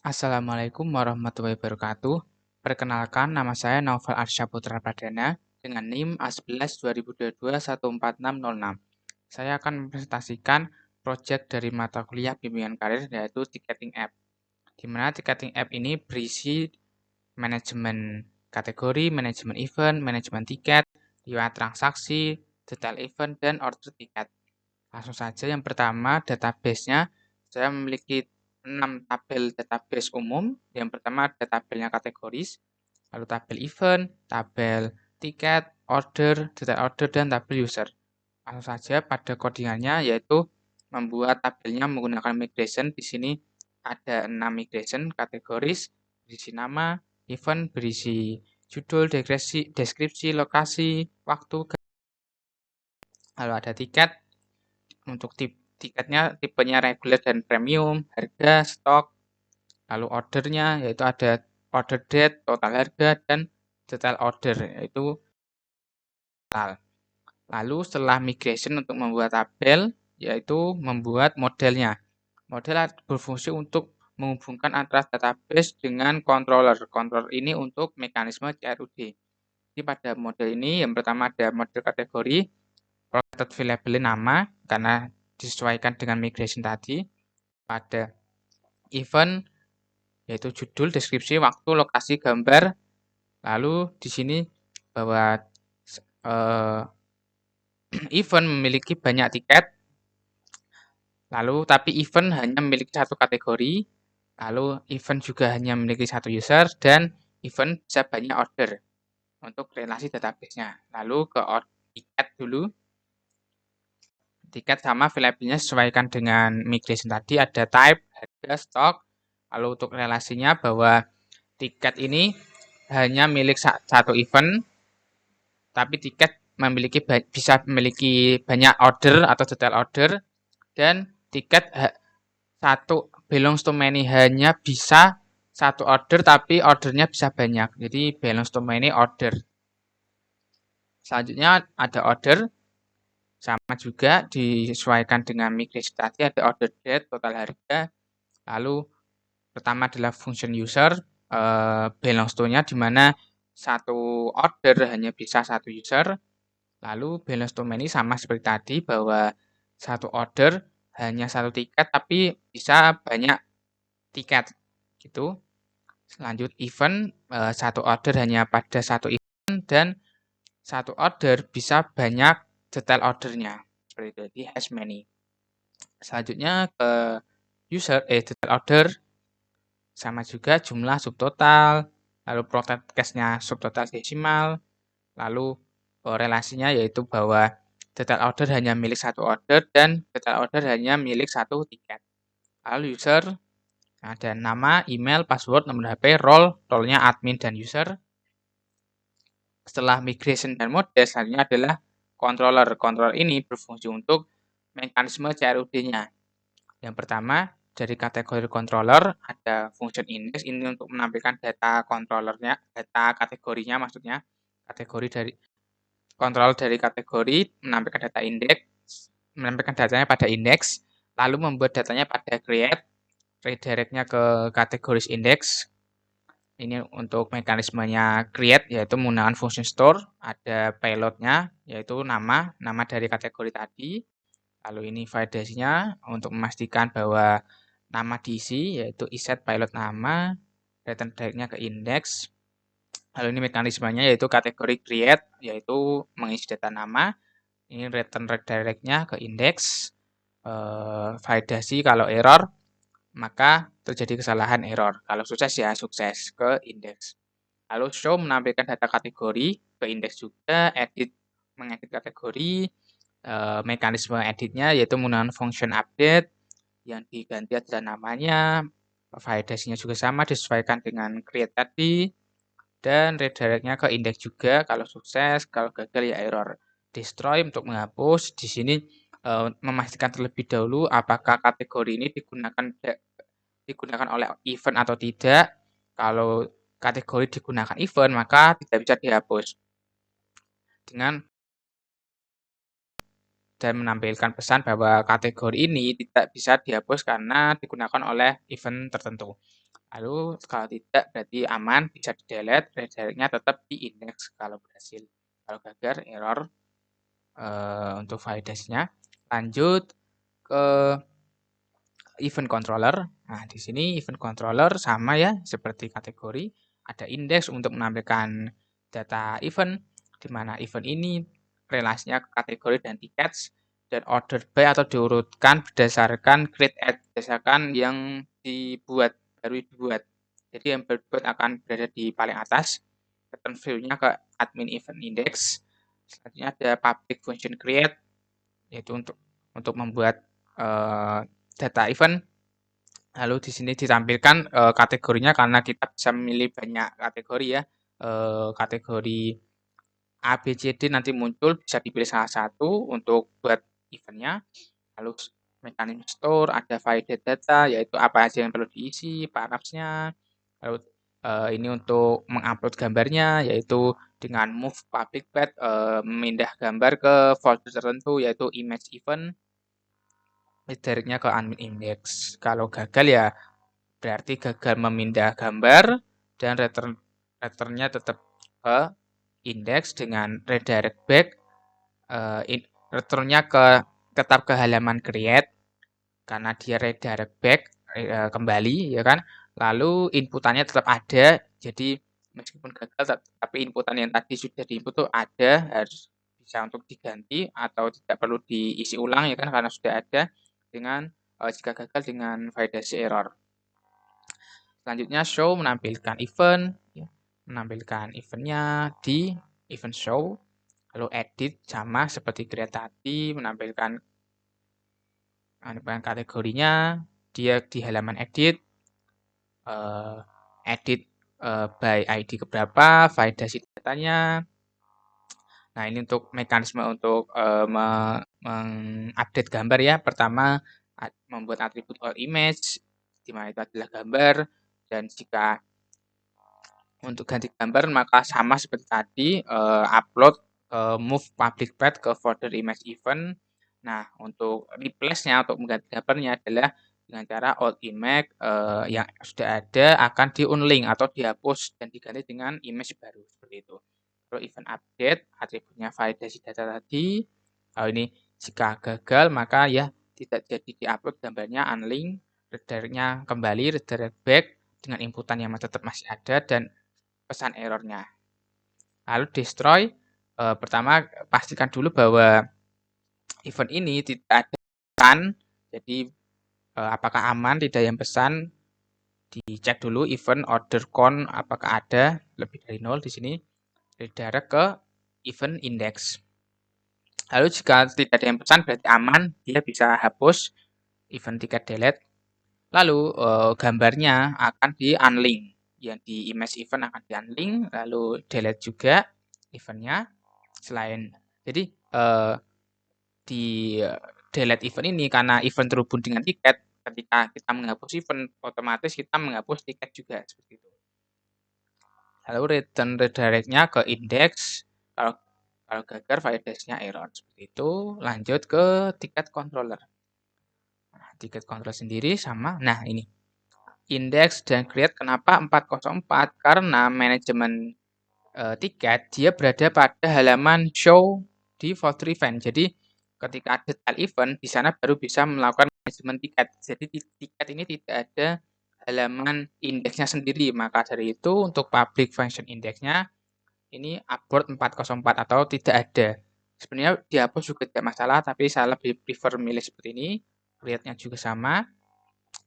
Assalamualaikum warahmatullahi wabarakatuh. Perkenalkan, nama saya Naufal Arsya Putra Pradana dengan NIM A11 2022 14606. Saya akan mempresentasikan proyek dari mata kuliah bimbingan karir yaitu Ticketing App. Di mana Ticketing App ini berisi manajemen kategori, manajemen event, manajemen tiket, riwayat transaksi, detail event, dan order tiket. Langsung saja, yang pertama database-nya. Saya memiliki 6 tabel database umum. Yang pertama ada tabelnya kategoris, lalu tabel event, tabel tiket, order, detail order, dan tabel user. Langsung saja pada codingannya, yaitu membuat tabelnya menggunakan migration. Di sini ada 6 migration kategoris, berisi nama, event, berisi judul, deskripsi, lokasi, waktu, lalu ada tiket. Untuk tiketnya tipenya reguler dan premium, harga, stok, lalu ordernya yaitu ada order date, total harga, dan detail order yaitu total. Lalu setelah migration untuk membuat tabel yaitu membuat modelnya. Model berfungsi untuk menghubungkan antara database dengan controller. Controller ini untuk mekanisme CRUD. Jadi pada model ini yang pertama ada model kategori, protected variable nama karena disesuaikan dengan migration tadi. Pada event yaitu judul, deskripsi, waktu, lokasi, gambar. Lalu di sini bahwa event memiliki banyak tiket. Lalu tapi event hanya memiliki satu kategori. Lalu event juga hanya memiliki satu user dan event bisa banyak order untuk relasi database-nya. Lalu ke tiket dulu. Tiket sama variabelnya sesuaikan dengan migration tadi, ada type, harga, stok. Lalu untuk relasinya bahwa tiket ini hanya milik satu event, tapi tiket bisa memiliki banyak order atau detail order, dan tiket satu belongs to many hanya bisa satu order tapi ordernya bisa banyak. Jadi belongs to many order. Selanjutnya ada order. Sama juga disesuaikan dengan migration tadi, ada order date, total harga. Lalu pertama adalah function user, belongs to-nya di mana satu order hanya bisa satu user. Lalu belongs to many sama seperti tadi bahwa satu order hanya satu tiket tapi bisa banyak tiket gitu. Selanjut event, satu order hanya pada satu event dan satu order bisa banyak detail ordernya seperti itu, di has many. Selanjutnya ke detail order sama juga jumlah subtotal, lalu protect case-nya subtotal desimal, lalu relasinya yaitu bahwa detail order hanya milik satu order dan detail order hanya milik satu tiket. Lalu user ada nama, email, password, nomor HP, role-nya admin dan user. Setelah migration dan model, selanjutnya adalah controller. Controller ini berfungsi untuk mekanisme CRUD-nya. Yang pertama, dari kategori controller ada function index, ini untuk menampilkan data controllernya, data kategorinya maksudnya. Kategori dari controller dari kategori menampilkan data index, menampilkan datanya pada index, lalu membuat datanya pada create, redirect-nya ke kategoris index. Ini untuk mekanismenya create yaitu menggunakan function store, ada payload-nya yaitu nama dari kategori tadi. Lalu ini validasinya untuk memastikan bahwa nama diisi yaitu iset payload nama, return direct-nya ke index. Lalu ini mekanismenya yaitu kategori create yaitu mengisi data nama. Ini return direct-nya ke index. Validasi kalau error maka terjadi kesalahan error. Kalau sukses ya sukses ke indeks. Lalu show menampilkan data kategori ke indeks juga, edit mengedit kategori, mekanisme editnya yaitu menggunakan function update yang diganti adalah namanya, validasinya juga sama disesuaikan dengan create tadi, dan redirect-nya ke indeks juga kalau sukses, kalau gagal ya error. Destroy untuk menghapus. Di sini memastikan terlebih dahulu apakah kategori ini digunakan oleh event atau tidak. Kalau kategori digunakan event, maka tidak bisa dihapus. dan menampilkan pesan bahwa kategori ini tidak bisa dihapus karena digunakan oleh event tertentu. Lalu kalau tidak berarti aman, bisa di-delete, redirectnya tetap di index kalau berhasil. Kalau gagal error untuk validasinya. Lanjut ke event controller. Nah, di sini event controller sama ya seperti kategori, ada index untuk menampilkan data event, di mana event ini relasinya ke kategori dan tickets, dan order by atau diurutkan berdasarkan create at, berdasarkan yang baru dibuat. Jadi yang baru dibuat akan berada di paling atas. Return view-nya ke admin event index. Selanjutnya ada public function create, yaitu untuk membuat data event. Lalu di sini ditampilkan kategorinya karena kita bisa memilih banyak kategori ya. Kategori A, B, C, D nanti muncul, bisa dipilih salah satu untuk buat eventnya. Lalu mekanisme store, ada validate data, yaitu apa aja yang perlu diisi, parametersnya. Lalu ini untuk mengupload gambarnya, yaitu dengan move public path, memindah gambar ke folder tertentu, yaitu image event. Directnya ke admin index. Kalau gagal ya berarti gagal memindah gambar dan returnnya tetap ke index dengan redirect back. Returnnya tetap ke halaman create karena dia redirect back kembali ya kan. Lalu inputannya tetap ada, jadi meskipun gagal tapi inputan yang tadi sudah diinput tuh ada, harus bisa untuk diganti atau tidak perlu diisi ulang ya kan karena sudah ada, dengan jika gagal dengan validasi error. Selanjutnya show menampilkan event, ya, menampilkan eventnya di event show. Lalu edit sama seperti create tadi, menampilkan kategorinya, dia di halaman edit, edit by ID keberapa, validasi datanya. Nah, ini untuk mekanisme untuk mengupdate gambar ya. Pertama, membuat atribut all image, di mana itu adalah gambar. Dan jika untuk ganti gambar, maka sama seperti tadi, upload move public path ke folder image event. Nah, untuk replace-nya, untuk mengganti gambarnya adalah dengan cara old image yang sudah ada akan di-unlink atau dihapus dan diganti dengan image baru, seperti itu. Lalu event update, atributnya validasi data tadi. Lalu ini jika gagal, maka ya tidak jadi di-upload gambarnya, unlink, redirect-nya kembali, redirect back dengan inputan yang tetap masih ada dan pesan errornya. Lalu destroy, pertama pastikan dulu bahwa event ini tidak ada pesan, jadi apakah aman, tidak yang pesan, dicek dulu event order count apakah ada lebih dari 0 di sini, redirect ke event index. Lalu jika tidak ada yang pesan berarti aman, dia bisa hapus event ticket delete. Lalu gambarnya akan di unlink, yang di image event akan di unlink, lalu delete juga eventnya. Jadi di delete event ini karena event terhubung dengan tiket, ketika kita menghapus event otomatis kita menghapus tiket juga, seperti itu. Lalu return redirect-nya ke index, kalau gagal validasinya error, seperti itu. Lanjut ke tiket controller. Nah, tiket controller sendiri sama. Nah, ini index dan create kenapa 404? Karena manajemen tiket dia berada pada halaman show di folder event. Jadi ketika detail event di sana baru bisa melakukan manajemen tiket. Jadi di tiket ini tidak ada halaman indeksnya sendiri. Maka dari itu untuk public function indeksnya ini upward 404 atau tidak ada. Sebenarnya dihapus juga tidak masalah, tapi saya lebih prefer milih seperti ini. Create-nya juga sama.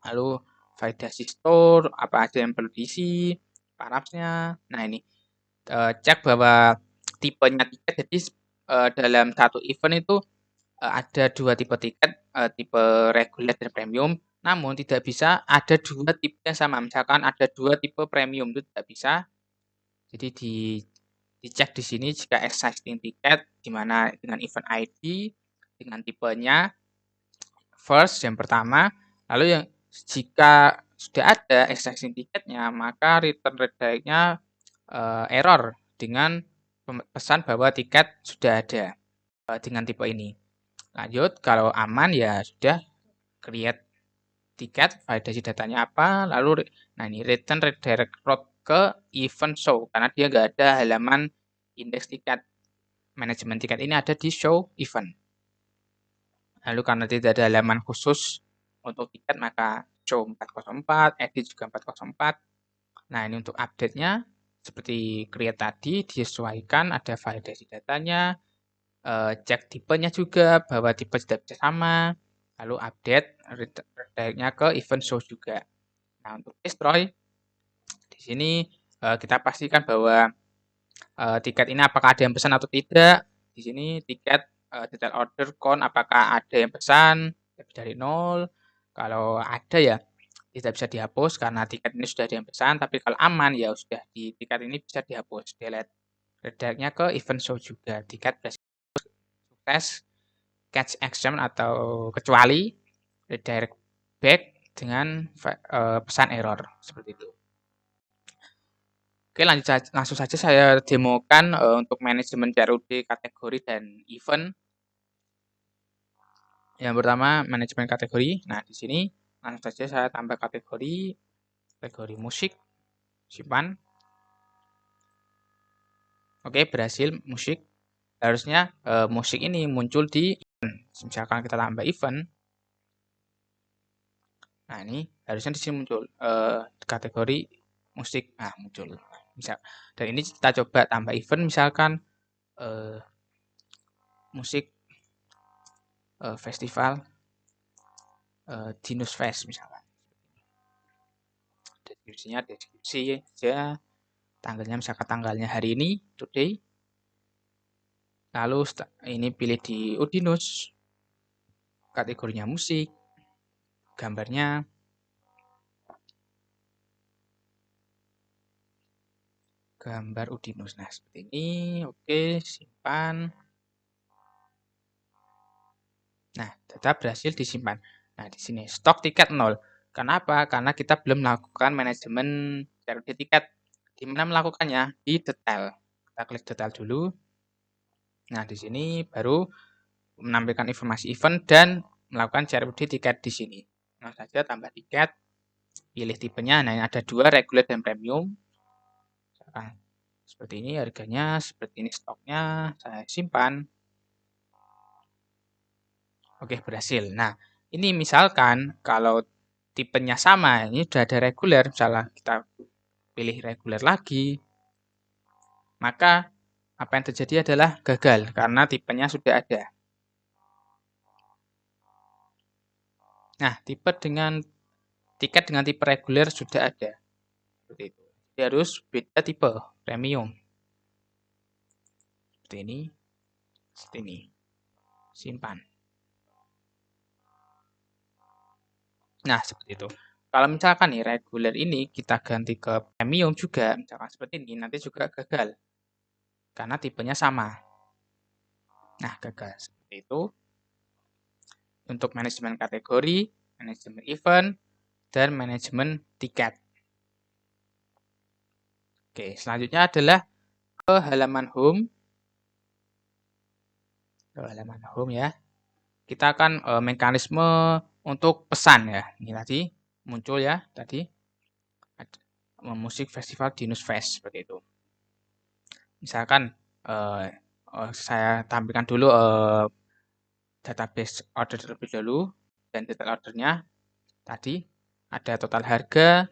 Lalu validasi store, apa aja yang perlu diisi, parametersnya. Nah, ini cek bahwa tipenya tiket. Jadi dalam satu event itu ada dua tipe tiket, tipe reguler dan premium. Namun tidak bisa ada dua tipe yang sama. Misalkan ada dua tipe premium itu tidak bisa. Jadi dicek di sini jika existing tiket, di mana dengan event ID, dengan tipenya first yang pertama, lalu yang jika sudah ada existing tiketnya, maka return redirect-nya error dengan pesan bahwa tiket sudah ada dengan tipe ini. Lanjut, kalau aman ya sudah create tiket, validasi datanya apa, lalu nah ini return redirect route ke event show karena dia nggak ada halaman indeks tiket. Manajemen tiket ini ada di show event. Lalu karena tidak ada halaman khusus untuk tiket maka show 404, edit juga 404. Nah, ini untuk update-nya seperti create tadi disesuaikan ada validasi datanya, cek tipenya juga bahwa tipe tidak bisa sama, lalu update redirect-nya ke event show juga. Nah, untuk destroy di sini kita pastikan bahwa tiket ini apakah ada yang pesan atau tidak. Di sini tiket detail order count apakah ada yang pesan lebih dari 0. Kalau ada ya tidak bisa dihapus karena tiket ini sudah ada yang pesan, tapi kalau aman ya sudah di tiket ini bisa dihapus, delete. Redirectnya ke event show juga, tiket berhasil sukses, catch action atau kecuali redirect back dengan pesan error seperti itu. Oke, langsung saja saya demokan untuk manajemen CRUD kategori dan event. Yang pertama manajemen kategori. Nah, di sini langsung saja saya tambah kategori musik, simpan. Oke, berhasil musik. Harusnya musik ini muncul di event. Misalkan kita tambah event. Nah, ini harusnya di sini muncul kategori musik. Nah, muncul. Misal, dan ini kita coba tambah event misalkan musik festival Dinus Fest misalkan. Deskripsinya deskripsi aja. Tanggalnya misalkan tanggalnya hari ini, today. Lalu ini pilih di Udinus. Kategorinya musik. Gambarnya. Gambar Udinus. Nah, seperti ini. Oke, simpan. Nah, data berhasil disimpan. Nah, di sini stok tiket 0. Kenapa? Karena kita belum melakukan manajemen CRUD tiket. Di mana melakukannya? Di detail. Kita klik detail dulu. Nah, di sini baru menampilkan informasi event dan melakukan CRUD tiket di sini. Nah, saja tambah tiket. Pilih tipenya. Nah, ini ada 2, regular dan premium. Nah, seperti ini harganya, seperti ini stoknya, saya simpan. Oke, berhasil. Nah, ini misalkan kalau tipenya sama, ini sudah ada reguler, misalnya kita pilih reguler lagi, maka apa yang terjadi adalah gagal karena tipenya sudah ada. Nah, tiket dengan tipe reguler sudah ada. Seperti itu. Jadi harus beda tipe, premium. Seperti ini. Simpan. Nah, seperti itu. Kalau misalkan nih reguler ini kita ganti ke premium juga, misalkan seperti ini, nanti juga gagal. Karena tipenya sama. Nah, gagal. Seperti itu. Untuk manajemen kategori, manajemen event, dan manajemen tiket. Oke, selanjutnya adalah ke halaman home. Ke halaman home ya. Kita akan mekanisme untuk pesan ya. Ini tadi muncul ya tadi. Musik festival Dinus Fest seperti itu. Misalkan saya tampilkan dulu database order terlebih dahulu dan detail ordernya tadi ada total harga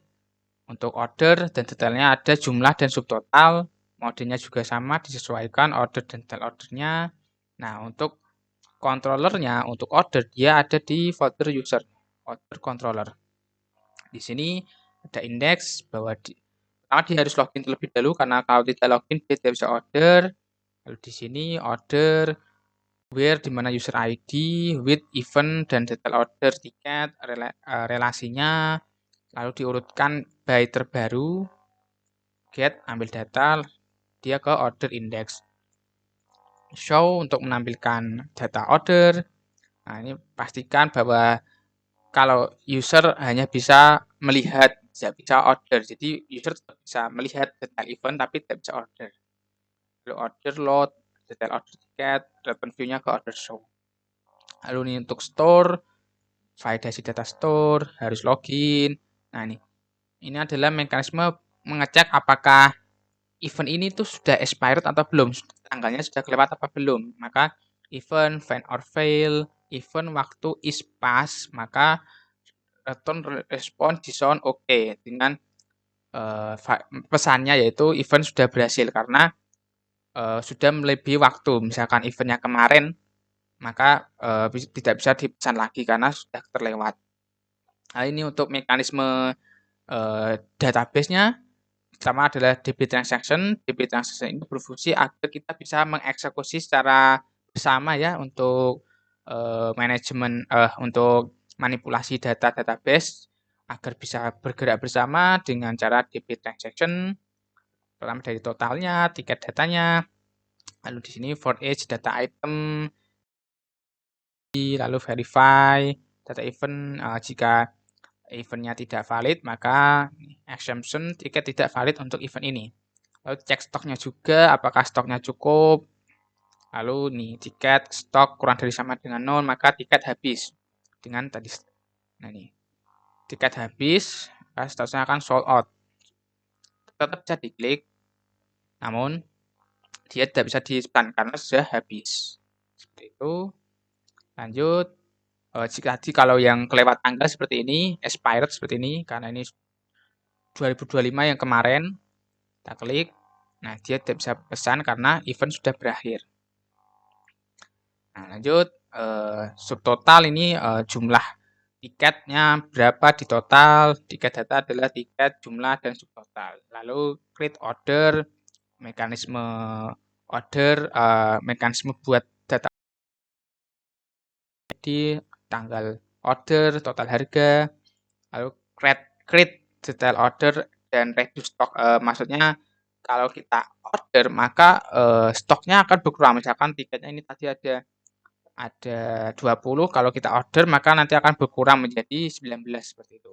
untuk order dan detailnya ada jumlah dan subtotal, modenya juga sama disesuaikan order dan detail ordernya. Nah, untuk controllernya untuk order dia ada di folder user order controller. Di sini ada indeks bahwa dia harus login terlebih dahulu karena kalau tidak login dia tidak bisa order. Lalu di sini order where di mana user ID, with, event, dan detail order tiket, relasinya, lalu diurutkan by terbaru, get, ambil data, dia ke order index. Show untuk menampilkan data order. Nah, ini pastikan bahwa kalau user hanya bisa melihat, tidak bisa order. Jadi user tetap bisa melihat detail event tapi tidak bisa order. Lalu order load, detail order tiket, open view-nya ke order show. Lalu ini untuk store, validasi data store, harus login. Nah, ini adalah mekanisme mengecek apakah event ini tuh sudah expired atau belum, tanggalnya sudah kelewat apa belum. Maka event find or fail, event waktu is pass, maka return response JSON oke dengan pesannya yaitu event sudah berhasil karena sudah melebihi waktu. Misalkan eventnya kemarin, maka tidak bisa dipesan lagi karena sudah terlewat. Nah, ini untuk mekanisme database-nya. Pertama adalah DB transaction. DB transaction ini berfungsi agar kita bisa mengeksekusi secara bersama ya untuk manajemen untuk manipulasi data database agar bisa bergerak bersama dengan cara DB transaction. Pertama dari totalnya, tiket datanya, lalu di sini for each data item, lalu verify data event. Jika eventnya tidak valid, maka exemption tiket tidak valid untuk event ini. Lalu cek stoknya juga, apakah stoknya cukup. Lalu nih tiket stok kurang dari sama dengan 0, maka tiket habis. Dengan tadi, nah nih tiket habis, maka statusnya akan sold out. Tetap bisa diklik, namun dia tidak bisa di-span karena sudah habis. Seperti itu. Lanjut. Jika tadi kalau yang kelewat tanggal seperti ini, expired seperti ini, karena ini 2025 yang kemarin, kita klik. Nah, dia tidak bisa pesan karena event sudah berakhir. Nah, lanjut. Subtotal ini jumlah tiketnya berapa di total. Tiket data adalah tiket, jumlah, dan subtotal. Lalu create order, mekanisme order, mekanisme buat data di tanggal order, total harga, lalu create detail order dan reduce stock. Maksudnya kalau kita order maka stoknya akan berkurang. Misalkan tiketnya ini tadi ada 20, kalau kita order maka nanti akan berkurang menjadi 19 seperti itu.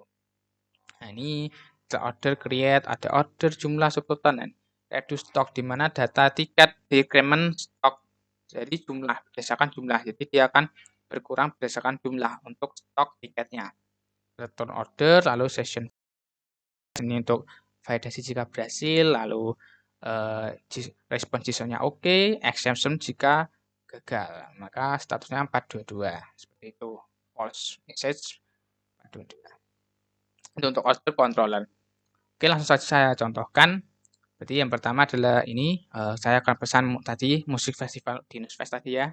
Nah, ini ada order create, ada order jumlah subtotal dan reduce stock di mana data tiket decrement stock. Jadi jumlah berdasarkan jumlah. Jadi dia akan berkurang berdasarkan jumlah untuk stok tiketnya. Return order, lalu session ini untuk validasi jika berhasil, lalu respon JSON-nya oke, exemption jika gagal. Maka statusnya 422. Seperti itu. False message 422. Itu untuk order controller. Oke, langsung saja saya contohkan. Berarti yang pertama adalah ini, saya akan pesan tadi musik festival di Newsfest tadi ya.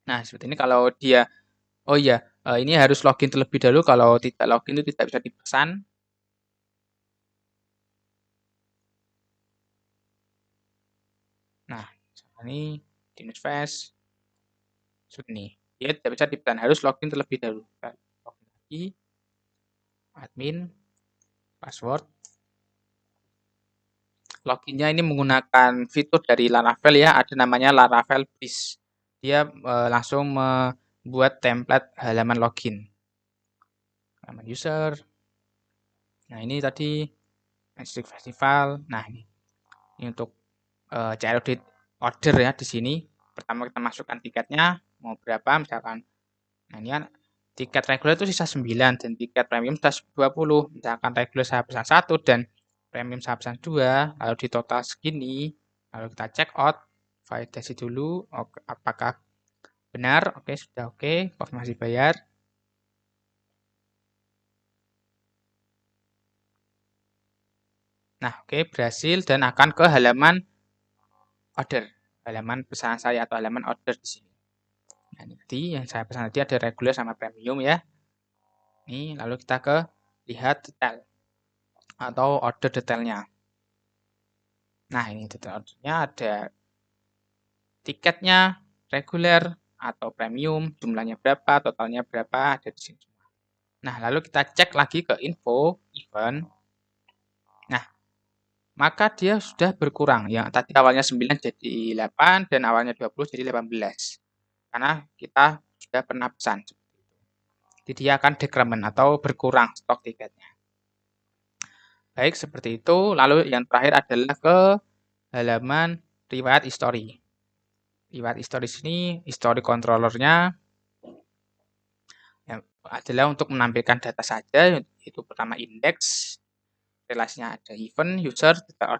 Nah, seperti ini kalau dia, oh iya, ini harus login terlebih dahulu, kalau tidak login itu tidak bisa dipesan. Nah, ini di Newsfest, seperti ini. Dia tidak bisa dipesan, harus login terlebih dahulu. Kita login lagi, admin, password. Loginnya ini menggunakan fitur dari Laravel ya, ada namanya Laravel Breeze. Dia langsung membuat template halaman login. Halaman user. Nah, ini tadi Magic Festival. Nah, ini untuk CLD order ya di sini. Pertama kita masukkan tiketnya mau berapa misalkan. Nah, ini kan tiket reguler itu sisa 9 dan tiket premium sudah 20. Misalkan reguler saya pesan 1 dan premium saya pesan 2, lalu di total segini, lalu kita check out, validasi dulu apakah benar. Oke, sudah oke, konfirmasi bayar. Nah, oke, berhasil dan akan ke halaman order, halaman pesanan saya atau halaman order di sini. Nah, ini tadi yang saya pesan tadi ada regular sama premium ya. Ini lalu kita ke lihat detail atau order detailnya. Nah, ini detail ordernya ada tiketnya, reguler atau premium, jumlahnya berapa, totalnya berapa, ada di sini semua. Nah, lalu kita cek lagi ke info event. Nah, maka dia sudah berkurang. Yang tadi awalnya 9 jadi 8 dan awalnya 20 jadi 18. Karena kita sudah pernah pesan. Jadi dia akan decrement atau berkurang stok tiketnya. Baik, seperti itu. Lalu yang terakhir adalah ke halaman riwayat history. Lewat history sini, history controllernya ya, adalah untuk menampilkan data saja, yaitu pertama indeks, relasinya ada event, user, detail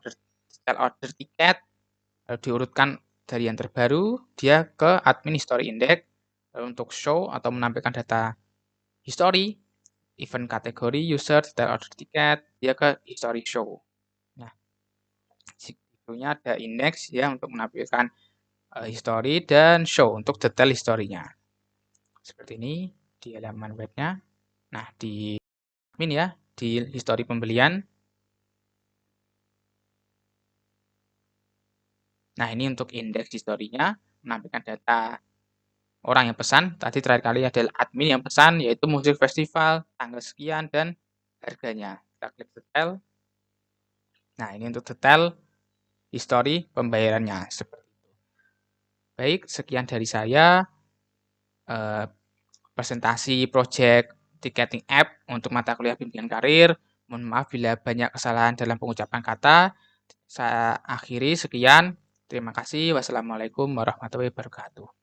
order tiket, lalu diurutkan dari yang terbaru, dia ke admin history index, lalu untuk show atau menampilkan data history, event kategori, user, detail order tiket, dia ke history show. Nah, situnya ada index ya untuk menampilkan history dan show untuk detail historinya. Seperti ini di halaman webnya. Nah, di admin ya, di history pembelian. Nah, ini untuk indeks historinya, menampilkan data orang yang pesan. Tadi terakhir kali adalah admin yang pesan, yaitu musik festival, tanggal sekian, dan harganya. Kita klik detail. Nah, ini untuk detail history pembayarannya. Seperti itu. Baik, sekian dari saya. Presentasi project ticketing app untuk mata kuliah bimbingan karir. Mohon maaf bila banyak kesalahan dalam pengucapan kata. Saya akhiri sekian. Terima kasih. Wassalamualaikum warahmatullahi wabarakatuh.